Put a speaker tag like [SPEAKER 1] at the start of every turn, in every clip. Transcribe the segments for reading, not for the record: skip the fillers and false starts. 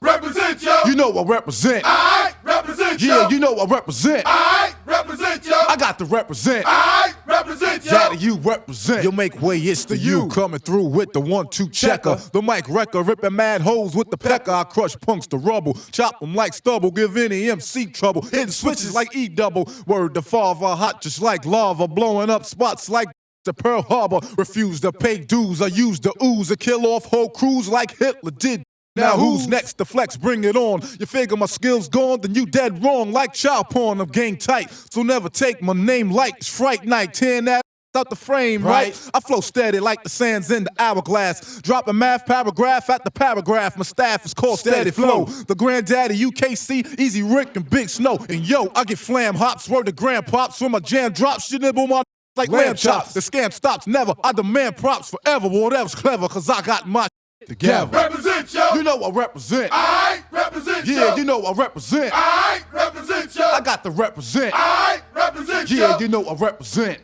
[SPEAKER 1] represent yo.
[SPEAKER 2] You know I represent.
[SPEAKER 1] I represent yo.
[SPEAKER 2] Yeah, you know I represent.
[SPEAKER 1] I represent yo.
[SPEAKER 2] I got to represent.
[SPEAKER 1] I represent yo.
[SPEAKER 2] Daddy, you represent. You make way, it's the you. Coming through with the 1-2 checker. The mic wrecker, ripping mad holes with the pecker. I crush punks to rubble, chop them like stubble, give any MC trouble. Hitting switches like E-double. Word to father, hot just like lava, blowing up spots like the Pearl Harbor. Refuse to pay dues, I use the ooze to kill off whole crews like Hitler did. Now who's next to flex, bring it on. You figure my skills gone, then you dead wrong. Like child porn, I'm game tight. So never take my name light, it's fright night. Tearing that out the frame, right? I flow steady like the sands in the hourglass. Dropping math paragraph at the paragraph. My staff is called Steady Flow. The granddaddy, UKC, Easy Rick and Big Snow. And yo, I get flam hops, word to grandpops. When my jam drops, you nibble my like lamb chops. The scam stops never, I demand props forever. Whatever's clever, cause I got my together.
[SPEAKER 1] Represent yo.
[SPEAKER 2] You know I represent.
[SPEAKER 1] I represent yo.
[SPEAKER 2] Yeah, you know I represent.
[SPEAKER 1] I represent yo.
[SPEAKER 2] I got to represent.
[SPEAKER 1] I represent yo.
[SPEAKER 2] Yeah, you know I represent.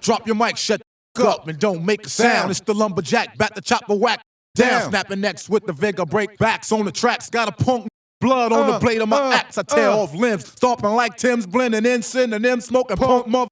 [SPEAKER 2] Drop your mic, shut the up, and don't make a sound. It's the lumberjack, back the chopper whack down. Snapping necks with the vigor, break backs on the tracks. Got a punk blood on the blade of my axe. I tear off limbs, stomping like Tim's, blending in synonyms, smoking punk mother.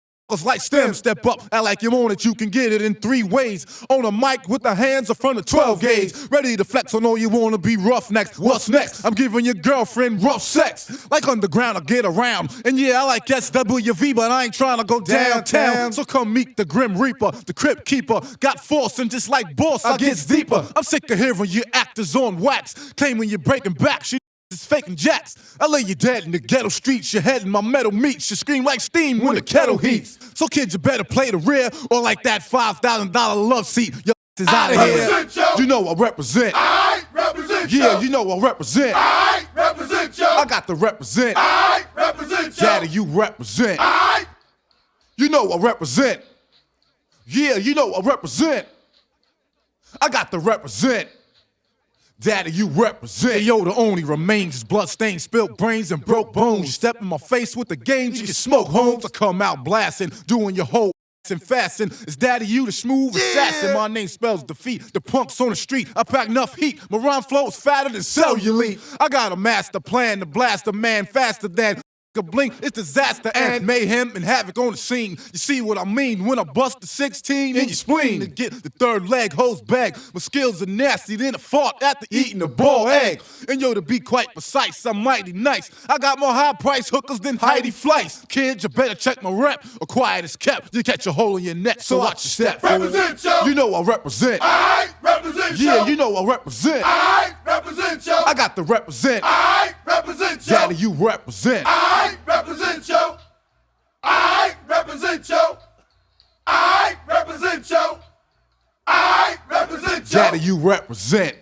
[SPEAKER 2] Like STEM, step up, act like you want it, you can get it in 3 ways. On a mic with the hands in front of 12 gauge. Ready to flex, I know you wanna be rough next. What's next? I'm giving your girlfriend rough sex. Like underground, I get around. And yeah, I like SWV, but I ain't trying to go downtown. So come meet the Grim Reaper, the Crypt Keeper. Got force and just like boss, I get deeper. I'm sick of hearing you actors on wax, claiming you're breaking back. It's faking jacks. I lay you dead in the ghetto streets. Your head in my metal meats. You scream like steam when the kettle heats. So kids, you better play the rear or like that $5,000 love seat. Your is out of here. You know I represent.
[SPEAKER 1] I represent
[SPEAKER 2] Yeah,
[SPEAKER 1] yo.
[SPEAKER 2] you know I represent.
[SPEAKER 1] I represent yo.
[SPEAKER 2] I got to represent.
[SPEAKER 1] I represent yo.
[SPEAKER 2] Daddy, you represent. You know I represent. Yeah, you know I represent. I got to represent. Daddy, you represent. Yo, the only remains is bloodstains, spilled brains, and broke bones. You step in my face with the games, you can smoke homes. I come out blasting, doing your whole and fasting. It's Daddy, you the smooth assassin. My name spells defeat. The punks on the street, I pack enough heat. My rhyme flow is fatter than cellulite. I got a master plan to blast a man faster than a blink. It's disaster and mayhem and havoc on the scene. You see what I mean when I bust the 16 in your spleen and get the third leg hose bag. My skills are nasty, then I fought after eating a ball egg. And yo, to be quite precise, I'm mighty nice. I got more high price hookers than Heidi Fleiss. Kids, you better check my rep, or quiet as kept. You catch a hole in your neck, so watch your step.
[SPEAKER 1] Represent yo.
[SPEAKER 2] You know I represent.
[SPEAKER 1] I represent yo.
[SPEAKER 2] Yeah, you know I represent.
[SPEAKER 1] I represent yo.
[SPEAKER 2] I got to represent.
[SPEAKER 1] I represent yo.
[SPEAKER 2] Daddy, you represent.
[SPEAKER 1] I represent yo. I represent yo. I represent yo. I represent yo.
[SPEAKER 2] Daddy, you represent.